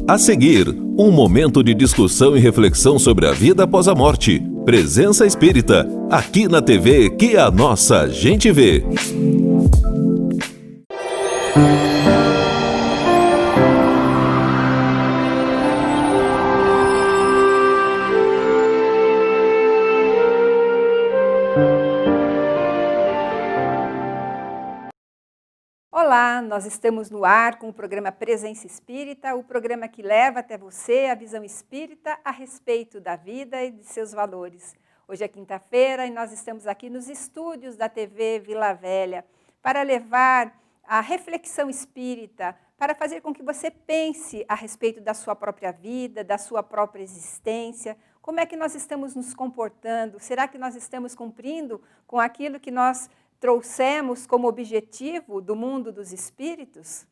A seguir, um momento de discussão e reflexão sobre a vida após a morte. Presença Espírita, aqui na TV que a nossa gente vê. Olá, nós estamos no ar com o programa Presença Espírita, o programa que leva até você a visão espírita a respeito da vida e de seus valores. Hoje é quinta-feira e nós estamos aqui nos estúdios da TV Vila Velha para levar a reflexão espírita, para fazer com que você pense a respeito da sua própria vida, da sua própria existência, como é que nós estamos nos comportando, será que nós estamos cumprindo com aquilo que nós trouxemos como objetivo do mundo dos espíritos?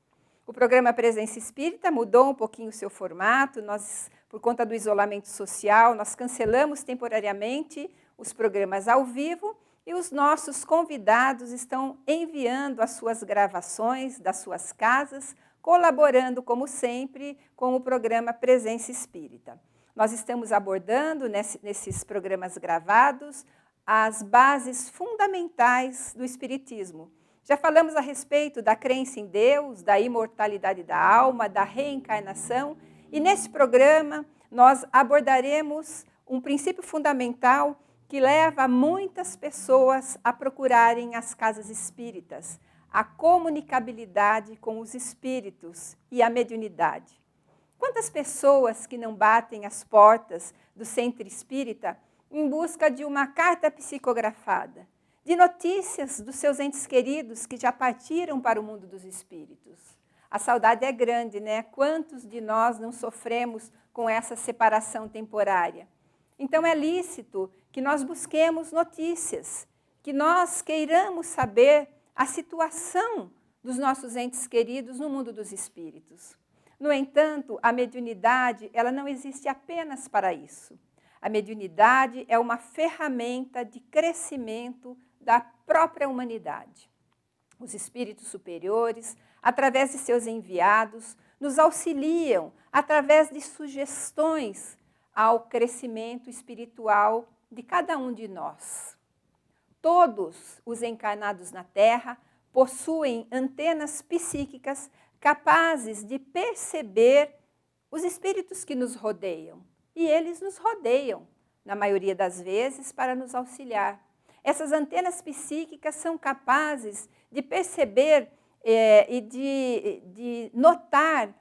O programa Presença Espírita mudou um pouquinho o seu formato, nós, por conta do isolamento social, nós cancelamos temporariamente os programas ao vivo e os nossos convidados estão enviando as suas gravações das suas casas, colaborando, como sempre, com o programa Presença Espírita. Nós estamos abordando, nesses programas gravados, as bases fundamentais do Espiritismo. Já falamos a respeito da crença em Deus, da imortalidade da alma, da reencarnação, e nesse programa nós abordaremos um princípio fundamental que leva muitas pessoas a procurarem as casas espíritas, a comunicabilidade com os espíritos e a mediunidade. Quantas pessoas que não batem as portas do centro espírita em busca de uma carta psicografada, de notícias dos seus entes queridos que já partiram para o mundo dos espíritos? A saudade é grande, né? Quantos de nós não sofremos com essa separação temporária? Então é lícito que nós busquemos notícias, que nós queiramos saber a situação dos nossos entes queridos no mundo dos espíritos. No entanto, a mediunidade, ela não existe apenas para isso. A mediunidade é uma ferramenta de crescimento da própria humanidade. Os espíritos superiores, através de seus enviados, nos auxiliam através de sugestões ao crescimento espiritual de cada um de nós. Todos os encarnados na Terra possuem antenas psíquicas capazes de perceber os espíritos que nos rodeiam. E eles nos rodeiam, na maioria das vezes, para nos auxiliar. Essas antenas psíquicas são capazes de perceber e de notar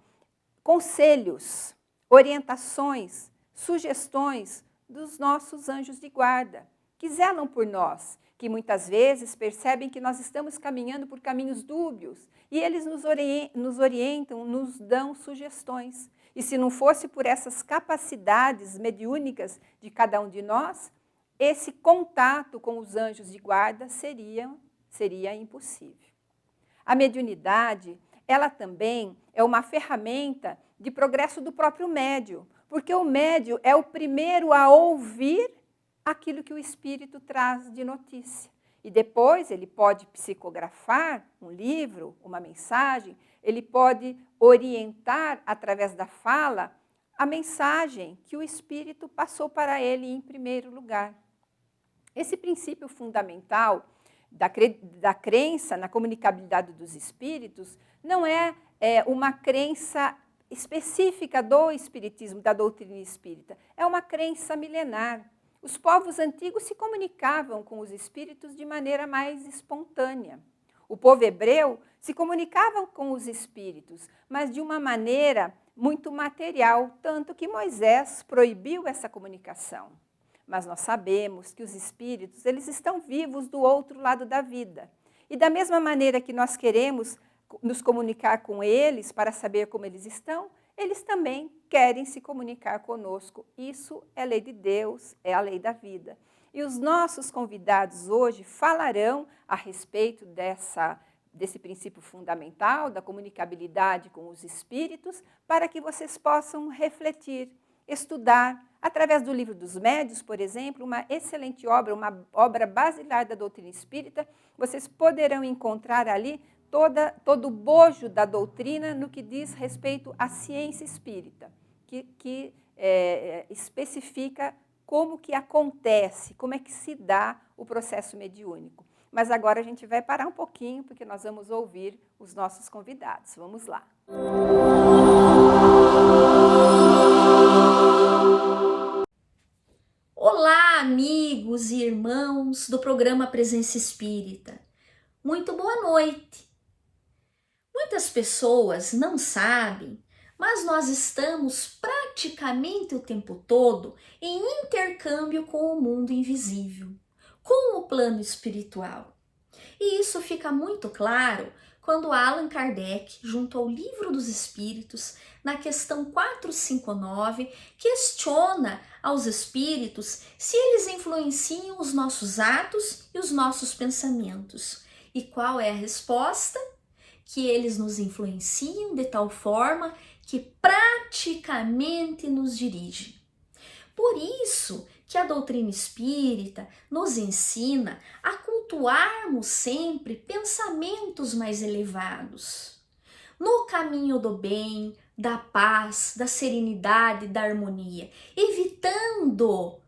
conselhos, orientações, sugestões dos nossos anjos de guarda, que zelam por nós, que muitas vezes percebem que nós estamos caminhando por caminhos dúbios, e eles nos orientam, nos dão sugestões. E se não fosse por essas capacidades mediúnicas de cada um de nós, esse contato com os anjos de guarda seria impossível. A mediunidade, ela também é uma ferramenta de progresso do próprio médium, porque o médium é o primeiro a ouvir aquilo que o espírito traz de notícia. E depois ele pode psicografar um livro, uma mensagem, ele pode orientar através da fala a mensagem que o espírito passou para ele em primeiro lugar. Esse princípio fundamental da crença na comunicabilidade dos espíritos não é uma crença específica do espiritismo, da doutrina espírita. É uma crença milenar. Os povos antigos se comunicavam com os espíritos de maneira mais espontânea. O povo hebreu se comunicava com os espíritos, mas de uma maneira muito material, tanto que Moisés proibiu essa comunicação. Mas nós sabemos que os espíritos, eles estão vivos do outro lado da vida. E da mesma maneira que nós queremos nos comunicar com eles para saber como eles estão, eles também querem se comunicar conosco. Isso é lei de Deus, é a lei da vida. E os nossos convidados hoje falarão a respeito desse princípio fundamental da comunicabilidade com os espíritos, para que vocês possam refletir, estudar. Através do Livro dos Médiuns, por exemplo, uma excelente obra, uma obra basilar da doutrina espírita, vocês poderão encontrar ali todo o bojo da doutrina no que diz respeito à ciência espírita, que especifica como que acontece, como é que se dá o processo mediúnico. Mas agora a gente vai parar um pouquinho, porque nós vamos ouvir os nossos convidados. Vamos lá. Olá, amigos e irmãos do programa Presença Espírita. Muito boa noite. Muitas pessoas não sabem, mas nós estamos praticamente o tempo todo em intercâmbio com o mundo invisível, com o plano espiritual. E isso fica muito claro quando Allan Kardec, junto ao Livro dos Espíritos, na questão 459, questiona aos espíritos se eles influenciam os nossos atos e os nossos pensamentos. E qual é a resposta? Que eles nos influenciam de tal forma que praticamente nos dirigem. Por isso que a doutrina espírita nos ensina a cultuarmos sempre pensamentos mais elevados, no caminho do bem, da paz, da serenidade, da harmonia, evitando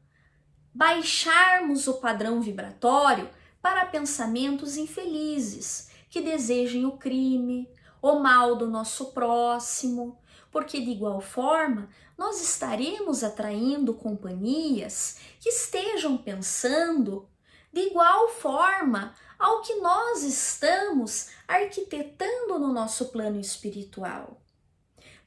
baixarmos o padrão vibratório para pensamentos infelizes, que desejem o crime, o mal do nosso próximo, porque de igual forma nós estaremos atraindo companhias que estejam pensando de igual forma ao que nós estamos arquitetando no nosso plano espiritual.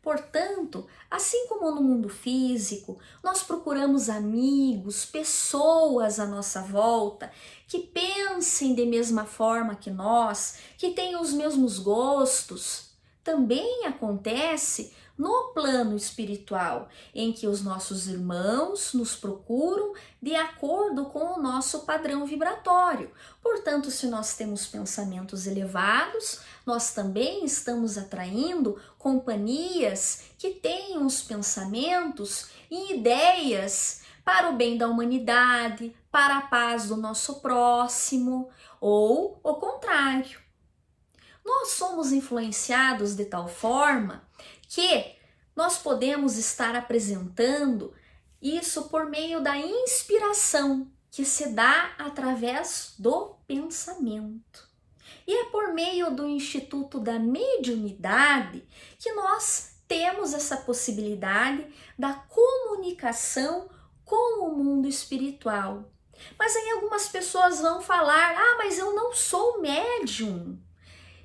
Portanto, assim como no mundo físico, nós procuramos amigos, pessoas à nossa volta que pensem da mesma forma que nós, que tenham os mesmos gostos. Também acontece no plano espiritual, em que os nossos irmãos nos procuram de acordo com o nosso padrão vibratório. Portanto, se nós temos pensamentos elevados, nós também estamos atraindo companhias que tenham os pensamentos e ideias para o bem da humanidade, para a paz do nosso próximo, ou o contrário. Nós somos influenciados de tal forma que nós podemos estar apresentando isso por meio da inspiração, que se dá através do pensamento. E é por meio do Instituto da Mediunidade que nós temos essa possibilidade da comunicação com o mundo espiritual. Mas aí algumas pessoas vão falar: mas eu não sou médium.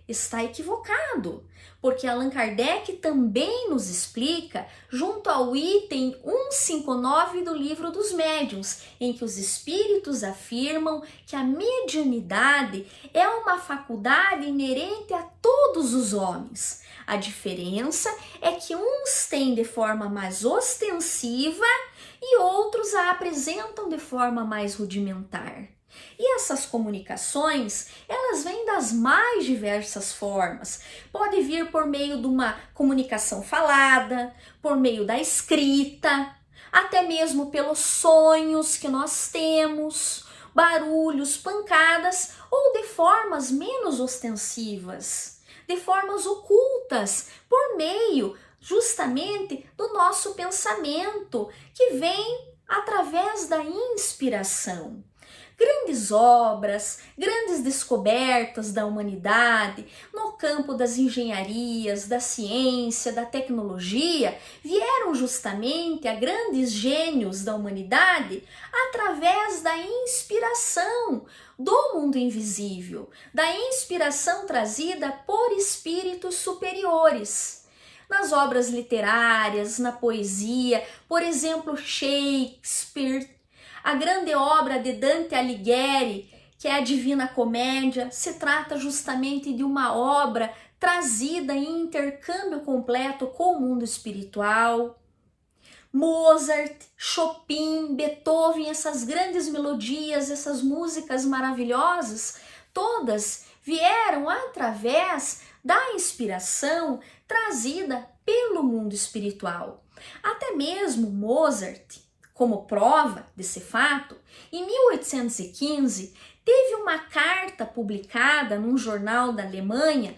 Está equivocado, porque Allan Kardec também nos explica, junto ao item 159 do Livro dos Médiuns, em que os espíritos afirmam que a mediunidade é uma faculdade inerente a todos os homens. A diferença é que uns têm de forma mais ostensiva e outros a apresentam de forma mais rudimentar. E essas comunicações, elas vêm das mais diversas formas. Pode vir por meio de uma comunicação falada, por meio da escrita, até mesmo pelos sonhos que nós temos, barulhos, pancadas, ou de formas menos ostensivas, de formas ocultas, por meio justamente do nosso pensamento, que vem através da inspiração. Grandes obras, grandes descobertas da humanidade no campo das engenharias, da ciência, da tecnologia, vieram justamente a grandes gênios da humanidade através da inspiração do mundo invisível, da inspiração trazida por espíritos superiores. Nas obras literárias, na poesia, por exemplo, Shakespeare, a grande obra de Dante Alighieri, que é a Divina Comédia, se trata justamente de uma obra trazida em intercâmbio completo com o mundo espiritual. Mozart, Chopin, Beethoven, essas grandes melodias, essas músicas maravilhosas, todas vieram através da inspiração trazida pelo mundo espiritual. Até mesmo Mozart, como prova desse fato, em 1815 teve uma carta publicada num jornal da Alemanha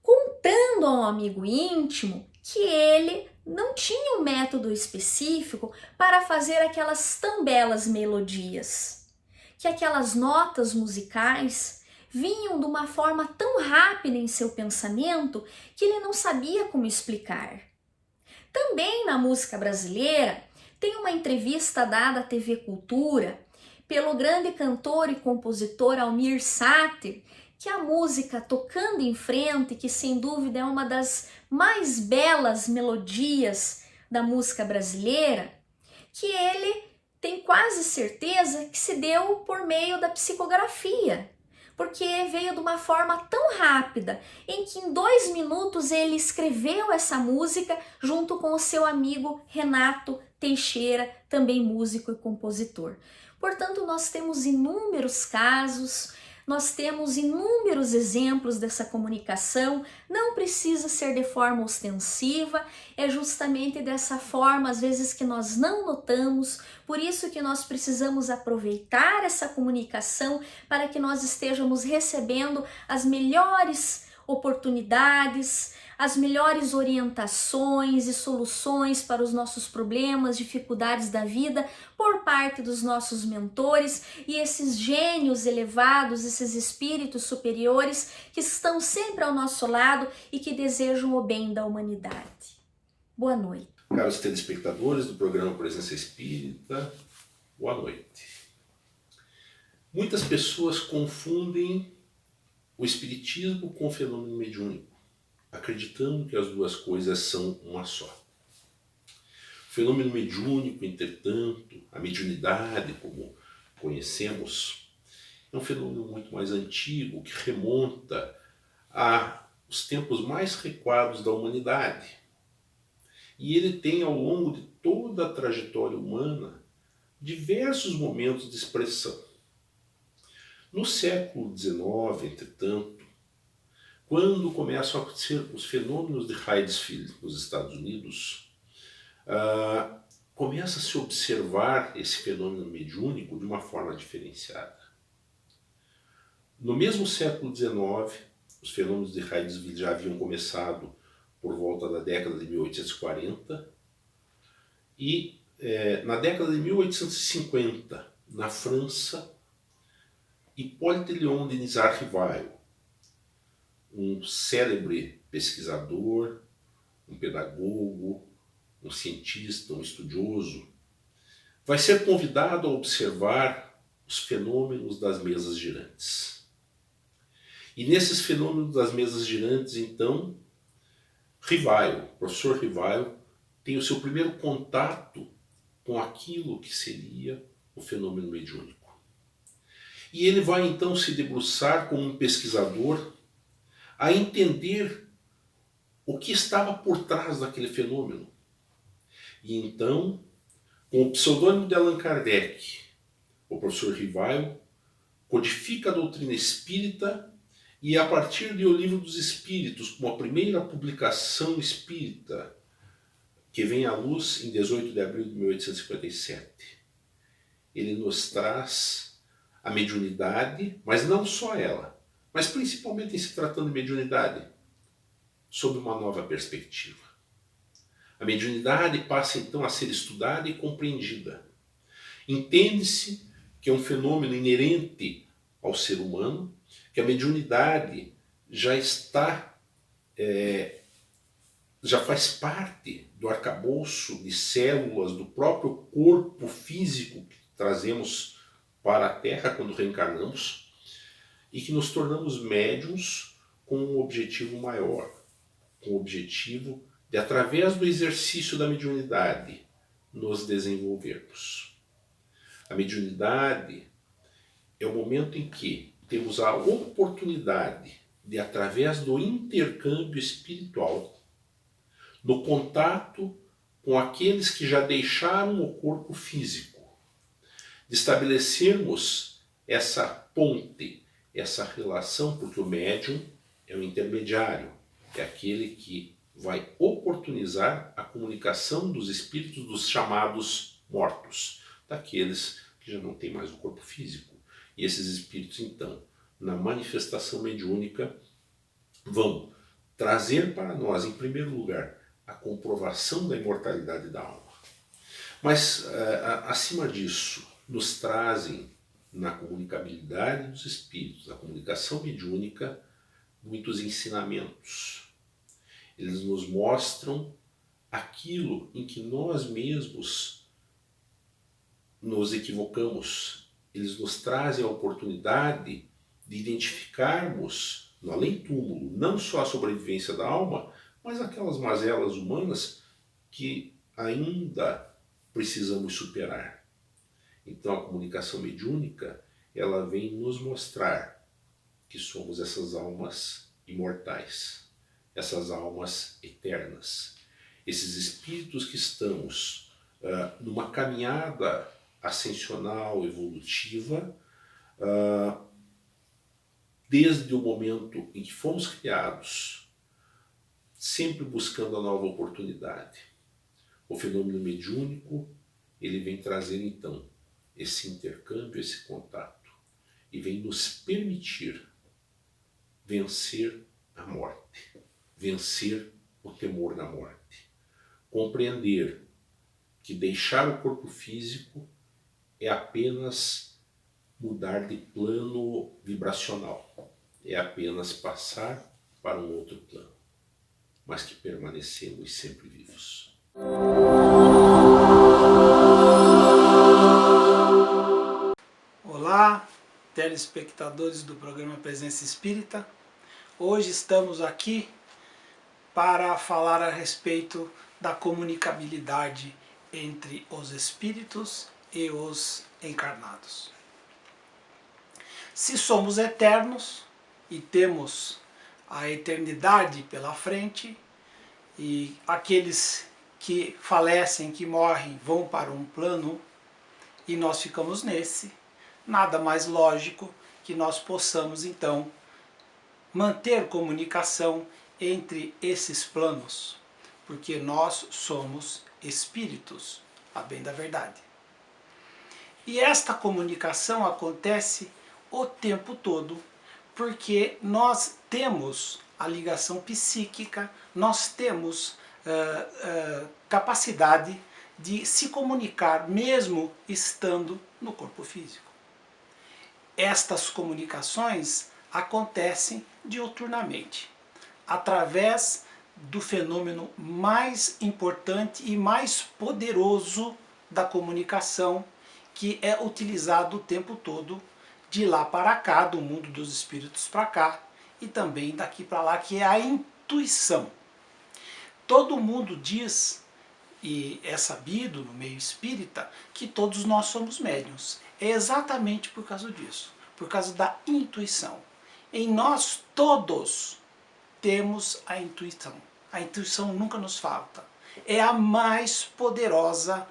contando a um amigo íntimo que ele não tinha um método específico para fazer aquelas tão belas melodias, que aquelas notas musicais vinham de uma forma tão rápida em seu pensamento que ele não sabia como explicar. Também na música brasileira tem uma entrevista dada à TV Cultura pelo grande cantor e compositor Almir Sater, que a música Tocando em Frente, que sem dúvida é uma das mais belas melodias da música brasileira, que ele tem quase certeza que se deu por meio da psicografia, porque veio de uma forma tão rápida, em que em 2 minutos ele escreveu essa música junto com o seu amigo Renato Teixeira, também músico e compositor. Portanto, nós temos inúmeros casos, nós temos inúmeros exemplos dessa comunicação, não precisa ser de forma ostensiva, é justamente dessa forma, às vezes, que nós não notamos, por isso que nós precisamos aproveitar essa comunicação para que nós estejamos recebendo as melhores oportunidades, as melhores orientações e soluções para os nossos problemas, dificuldades da vida por parte dos nossos mentores e esses gênios elevados, esses espíritos superiores que estão sempre ao nosso lado e que desejam o bem da humanidade. Boa noite. Caros telespectadores do programa Presença Espírita, boa noite. Muitas pessoas confundem o espiritismo com o fenômeno mediúnico, acreditando que as duas coisas são uma só. O fenômeno mediúnico, entretanto, a mediunidade, como conhecemos, é um fenômeno muito mais antigo, que remonta aos tempos mais recuados da humanidade. E ele tem, ao longo de toda a trajetória humana, diversos momentos de expressão. No século XIX, entretanto, quando começam a acontecer os fenômenos de Hydesville nos Estados Unidos, começa a se observar esse fenômeno mediúnico de uma forma diferenciada. No mesmo século XIX, os fenômenos de Hydesville já haviam começado por volta da década de 1840, e na década de 1850, na França, Hippolyte Léon de Nizar-Rivail, um célebre pesquisador, um pedagogo, um cientista, um estudioso, vai ser convidado a observar os fenômenos das mesas girantes. E nesses fenômenos das mesas girantes, então, Rivail, o professor Rivail, tem o seu primeiro contato com aquilo que seria o fenômeno mediúnico. E ele vai então se debruçar como um pesquisador a entender o que estava por trás daquele fenômeno. E então, com o pseudônimo de Allan Kardec, o professor Rivail codifica a doutrina espírita e, a partir de O Livro dos Espíritos, como a primeira publicação espírita que vem à luz em 18 de abril de 1857, ele nos traz a mediunidade, mas não só ela, mas principalmente em se tratando de mediunidade, sob uma nova perspectiva. A mediunidade passa então a ser estudada e compreendida. Entende-se que é um fenômeno inerente ao ser humano, que a mediunidade já já faz parte do arcabouço de células do próprio corpo físico que trazemos para a Terra quando reencarnamos, e que nos tornamos médiuns com um objetivo maior, com o objetivo de, através do exercício da mediunidade, nos desenvolvermos. A mediunidade é o momento em que temos a oportunidade de, através do intercâmbio espiritual, no contato com aqueles que já deixaram o corpo físico, de estabelecermos essa ponte, essa relação, porque o médium é o intermediário, é aquele que vai oportunizar a comunicação dos espíritos dos chamados mortos, daqueles que já não têm mais o corpo físico. E esses espíritos, então, na manifestação mediúnica, vão trazer para nós, em primeiro lugar, a comprovação da imortalidade da alma. Mas, acima disso, nos trazem, na comunicabilidade dos espíritos, na comunicação mediúnica, muitos ensinamentos. Eles nos mostram aquilo em que nós mesmos nos equivocamos. Eles nos trazem a oportunidade de identificarmos no além-túmulo não só a sobrevivência da alma, mas aquelas mazelas humanas que ainda precisamos superar. Então a comunicação mediúnica, ela vem nos mostrar que somos essas almas imortais, essas almas eternas, esses espíritos que estamos numa caminhada ascensional, evolutiva, desde o momento em que fomos criados, sempre buscando a nova oportunidade. O fenômeno mediúnico, ele vem trazer então esse intercâmbio, esse contato, e vem nos permitir vencer a morte, vencer o temor da morte, compreender que deixar o corpo físico é apenas mudar de plano vibracional, é apenas passar para um outro plano, mas que permanecemos sempre vivos. Olá, telespectadores do programa Presença Espírita. Hoje estamos aqui para falar a respeito da comunicabilidade entre os espíritos e os encarnados. Se somos eternos e temos a eternidade pela frente, e aqueles que falecem, que morrem, vão para um plano e nós ficamos nesse, nada mais lógico que nós possamos então manter comunicação entre esses planos, porque nós somos espíritos, a bem da verdade. E esta comunicação acontece o tempo todo, porque nós temos a ligação psíquica, nós temos capacidade de se comunicar mesmo estando no corpo físico. Estas comunicações acontecem diuturnamente, através do fenômeno mais importante e mais poderoso da comunicação, que é utilizado o tempo todo, de lá para cá, do mundo dos espíritos para cá, e também daqui para lá, que é a intuição. Todo mundo diz, e é sabido no meio espírita, que todos nós somos médiuns. É exatamente por causa disso, por causa da intuição. Em nós todos temos a intuição. A intuição nunca nos falta. É a mais poderosa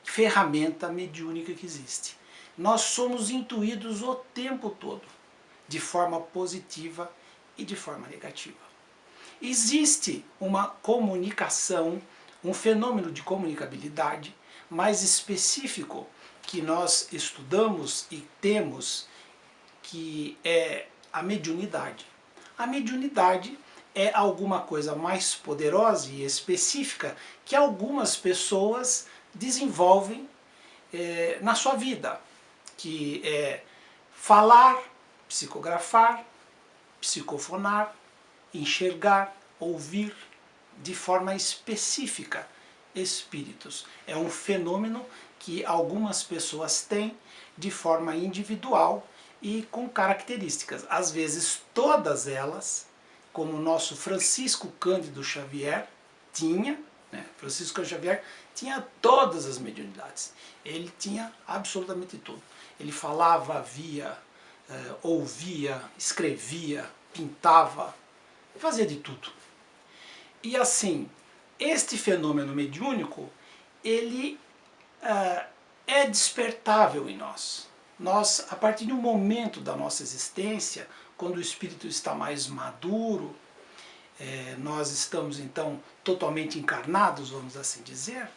ferramenta mediúnica que existe. Nós somos intuídos o tempo todo, de forma positiva e de forma negativa. Existe uma comunicação, um fenômeno de comunicabilidade mais específico que nós estudamos e temos, que é a mediunidade. A mediunidade é alguma coisa mais poderosa e específica que algumas pessoas desenvolvem na sua vida, que é falar, psicografar, psicofonar, enxergar, ouvir de forma específica espíritos. É um fenômeno que algumas pessoas têm de forma individual e com características. Às vezes todas elas, como o nosso Francisco Cândido Xavier tinha, Francisco Cândido Xavier tinha todas as mediunidades. Ele tinha absolutamente tudo. Ele falava, via, ouvia, escrevia, pintava, fazia de tudo. E assim, este fenômeno mediúnico, ele é despertável em nós. Nós, a partir de um momento da nossa existência, quando o espírito está mais maduro, nós estamos então totalmente encarnados, vamos assim dizer,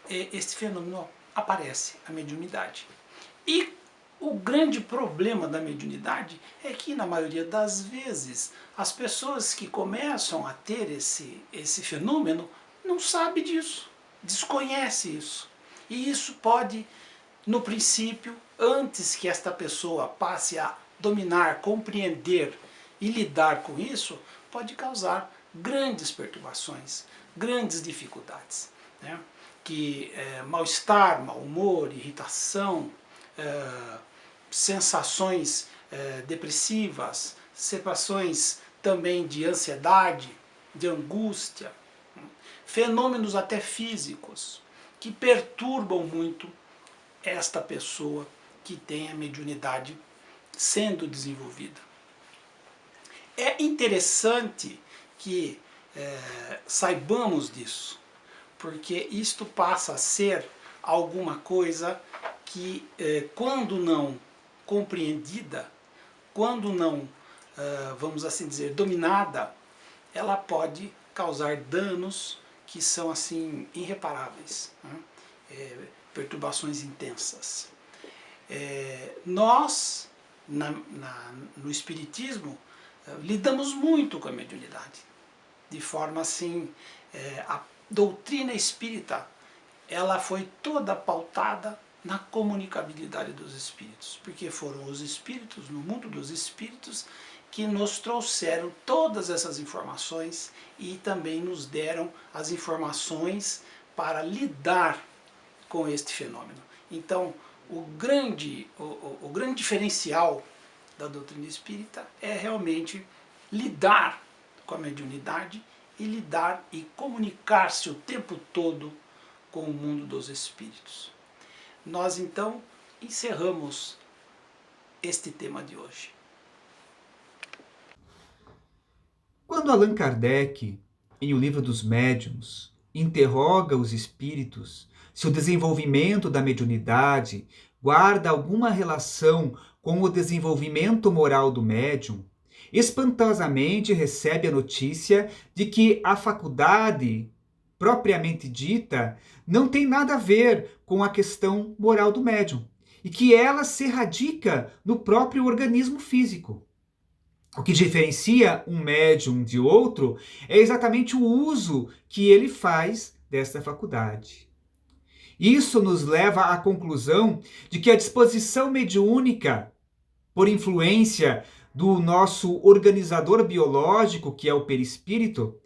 este fenômeno aparece, a mediunidade. E O grande problema da mediunidade é que, na maioria das vezes, as pessoas que começam a ter esse fenômeno não sabem disso, desconhecem isso. E isso pode, no princípio, antes que esta pessoa passe a dominar, compreender e lidar com isso, pode causar grandes perturbações, grandes dificuldades, né? Que mal-estar, mau humor, irritação, sensações depressivas, sensações também de ansiedade, de angústia, fenômenos até físicos que perturbam muito esta pessoa que tem a mediunidade sendo desenvolvida. É interessante que saibamos disso, porque isto passa a ser alguma coisa que, quando não compreendida, quando não, vamos assim dizer, dominada, ela pode causar danos que são assim irreparáveis, né? Perturbações intensas. Nós, no Espiritismo, lidamos muito com a mediunidade, de forma assim, a doutrina espírita, ela foi toda pautada na comunicabilidade dos espíritos, porque foram os espíritos, no mundo dos espíritos, que nos trouxeram todas essas informações e também nos deram as informações para lidar com este fenômeno. Então, o grande diferencial da doutrina espírita é realmente lidar com a mediunidade e lidar e comunicar-se o tempo todo com o mundo dos espíritos. Nós então encerramos este tema de hoje. Quando Allan Kardec, em O Livro dos Médiuns, interroga os espíritos se o desenvolvimento da mediunidade guarda alguma relação com o desenvolvimento moral do médium, espantosamente recebe a notícia de que a faculdade, propriamente dita, não tem nada a ver com a questão moral do médium, e que ela se radica no próprio organismo físico. O que diferencia um médium de outro é exatamente o uso que ele faz dessa faculdade. Isso nos leva à conclusão de que a disposição mediúnica, por influência do nosso organizador biológico, que é o perispírito,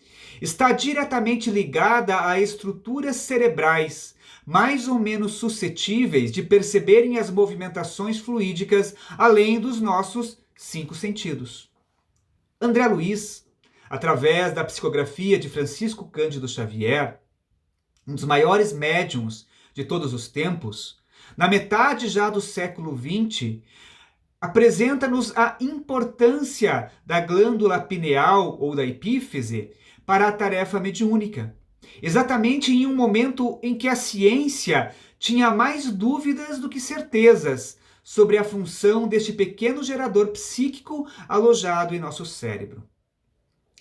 está diretamente ligada a estruturas cerebrais mais ou menos suscetíveis de perceberem as movimentações fluídicas além dos nossos 5 sentidos. André Luiz, através da psicografia de Francisco Cândido Xavier, um dos maiores médiuns de todos os tempos, na metade já do século XX, apresenta-nos a importância da glândula pineal ou da epífise para a tarefa mediúnica, exatamente em um momento em que a ciência tinha mais dúvidas do que certezas sobre a função deste pequeno gerador psíquico alojado em nosso cérebro.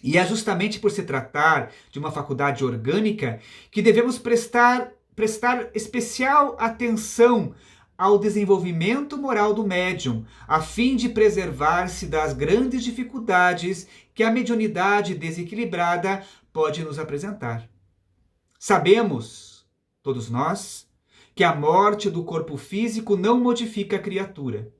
E é justamente por se tratar de uma faculdade orgânica que devemos prestar especial atenção ao desenvolvimento moral do médium, a fim de preservar-se das grandes dificuldades que a mediunidade desequilibrada pode nos apresentar. Sabemos, todos nós, que a morte do corpo físico não modifica a criatura.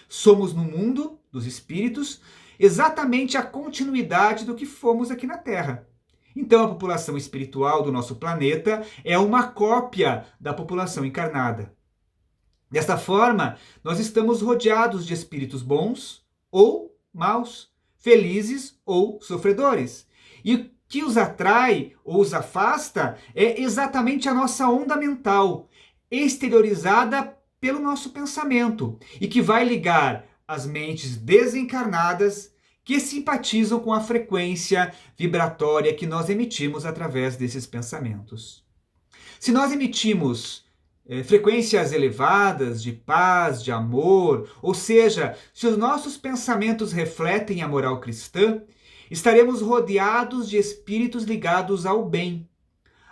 Somos no mundo dos espíritos exatamente a continuidade do que fomos aqui na Terra. Então a população espiritual do nosso planeta é uma cópia da população encarnada. Desta forma, nós estamos rodeados de espíritos bons ou maus, felizes ou sofredores. E o que os atrai ou os afasta é exatamente a nossa onda mental, exteriorizada pelo nosso pensamento e que vai ligar as mentes desencarnadas que simpatizam com a frequência vibratória que nós emitimos através desses pensamentos. Se nós emitimos frequências elevadas de paz, de amor, ou seja, se os nossos pensamentos refletem a moral cristã, estaremos rodeados de espíritos ligados ao bem.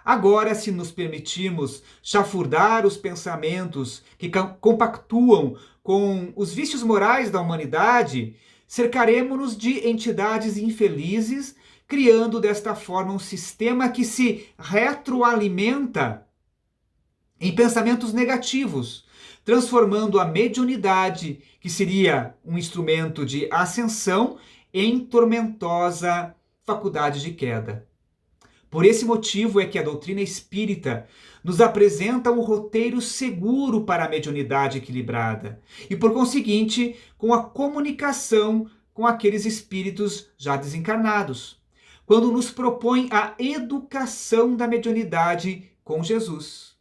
Agora, se nos permitirmos chafurdar os pensamentos que compactuam com os vícios morais da humanidade, cercaremos-nos de entidades infelizes, criando desta forma um sistema que se retroalimenta em pensamentos negativos, transformando a mediunidade, que seria um instrumento de ascensão, em tormentosa faculdade de queda. Por esse motivo é que a doutrina espírita nos apresenta um roteiro seguro para a mediunidade equilibrada e, por conseguinte, com a comunicação com aqueles espíritos já desencarnados, quando nos propõe a educação da mediunidade com Jesus,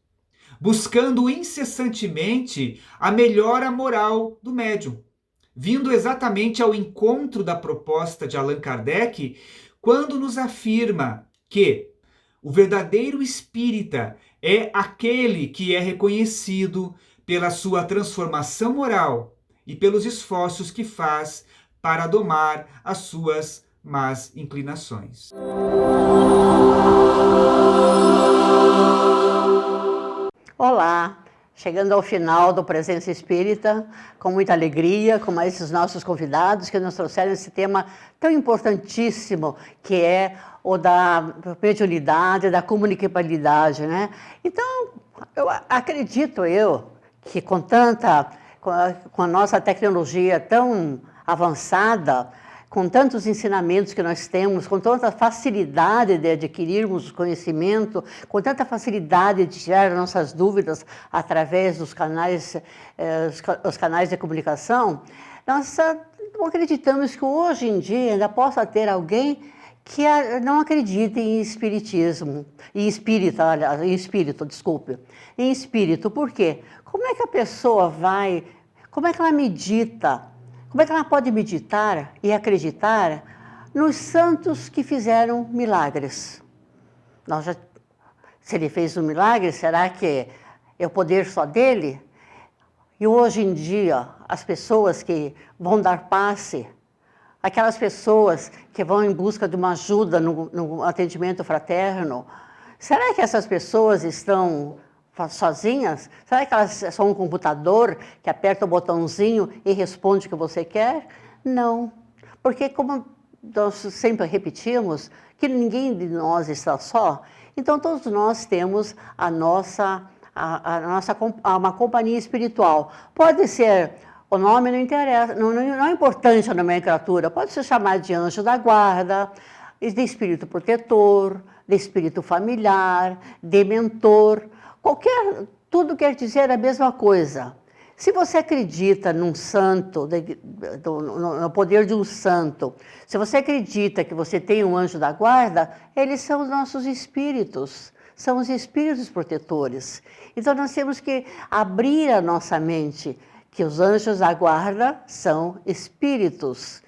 buscando incessantemente a melhora moral do médium, vindo exatamente ao encontro da proposta de Allan Kardec, quando nos afirma que o verdadeiro espírita é aquele que é reconhecido pela sua transformação moral e pelos esforços que faz para domar as suas más inclinações. Olá! Chegando ao final do Presença Espírita, com muita alegria, com esses nossos convidados que nos trouxeram esse tema tão importantíssimo, que é o da mediunidade, da comunicabilidade, né? Então, eu acredito que com a nossa tecnologia tão avançada, com tantos ensinamentos que nós temos, com tanta facilidade de adquirirmos conhecimento, com tanta facilidade de tirar nossas dúvidas através dos canais, os canais de comunicação, nós acreditamos que hoje em dia ainda possa ter alguém que não acredita em espiritismo, em espírito, por quê? Como é que a pessoa como é que ela medita? Como é que ela pode meditar e acreditar nos santos que fizeram milagres? Se ele fez um milagre, será que é o poder só dele? E hoje em dia, as pessoas que vão dar passe, aquelas pessoas que vão em busca de uma ajuda no atendimento fraterno, será que essas pessoas estão sozinhas? Será que elas são um computador que aperta o botãozinho e responde o que você quer? Não, porque como nós sempre repetimos, que ninguém de nós está só, então todos nós temos uma companhia espiritual. Pode ser, o nome não interessa, não é importante a nomenclatura, pode ser chamado de anjo da guarda, de espírito protetor, de espírito familiar, de mentor, tudo quer dizer a mesma coisa. Se você acredita num santo, no poder de um santo, se você acredita que você tem um anjo da guarda, eles são os nossos espíritos, são os espíritos protetores. Então nós temos que abrir a nossa mente, que os anjos da guarda são espíritos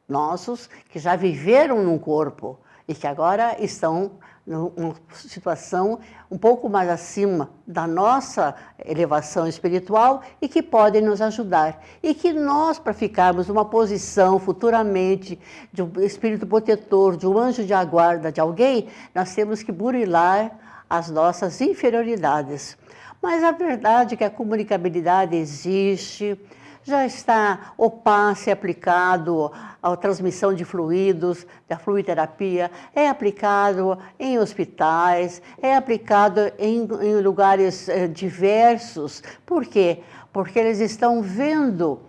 nossos que já viveram num corpo e que agora estão numa situação um pouco mais acima da nossa elevação espiritual e que podem nos ajudar. E que nós, para ficarmos numa posição futuramente de um espírito protetor, de um anjo de guarda de alguém, nós temos que burilar as nossas inferioridades. Mas a verdade é que a comunicabilidade existe, já está o passe aplicado à transmissão de fluidos, da fluidoterapia, é aplicado em hospitais, é aplicado em lugares diversos. Por quê? Porque eles estão vendo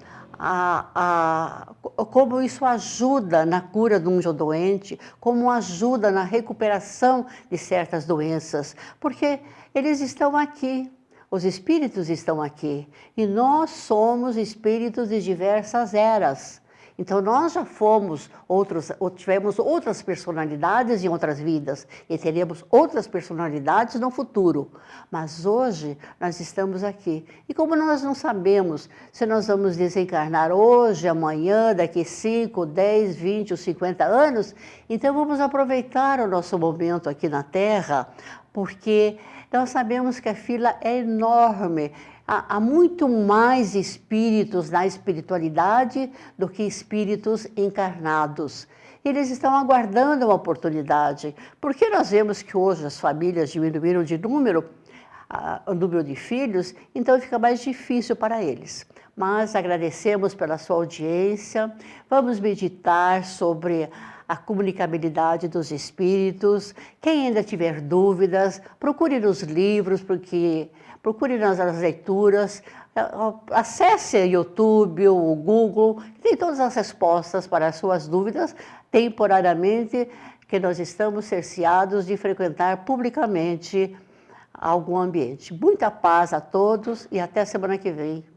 como isso ajuda na cura de um doente, como ajuda na recuperação de certas doenças, porque eles estão aqui. Os espíritos estão aqui e nós somos espíritos de diversas eras. Então nós já tivemos outras personalidades em outras vidas e teremos outras personalidades no futuro. Mas hoje nós estamos aqui. E como nós não sabemos se nós vamos desencarnar hoje, amanhã, daqui 5, 10, 20 ou 50 anos, então vamos aproveitar o nosso momento aqui na Terra, porque nós sabemos que a fila é enorme. Há muito mais espíritos na espiritualidade do que espíritos encarnados. eles estão aguardando uma oportunidade. Porque nós vemos que hoje as famílias diminuíram de número, o número de filhos, então fica mais difícil para eles. Mas agradecemos pela sua audiência, vamos meditar sobre a comunicabilidade dos espíritos. Quem ainda tiver dúvidas, procure nos livros, procure nas leituras, acesse o YouTube, o Google, tem todas as respostas para as suas dúvidas, temporariamente, que nós estamos cerceados de frequentar publicamente algum ambiente. Muita paz a todos e até semana que vem.